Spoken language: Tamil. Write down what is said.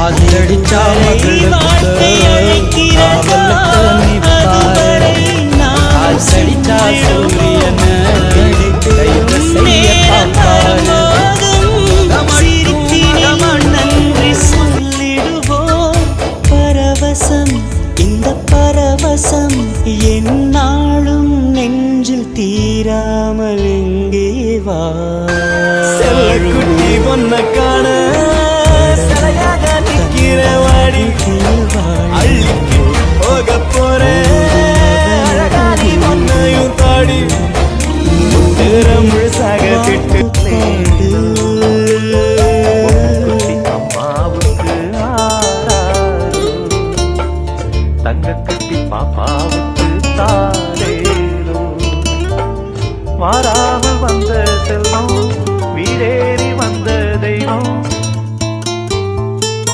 ஆதியடிச்சா வாழ்க்கை அழைக்கிறதா அதுவரை நான் சடிச்சா சூரியன கைது செய்ய நன்றி சொல்லிடுவோம் பரவசம் இந்த பரவசம் என்ன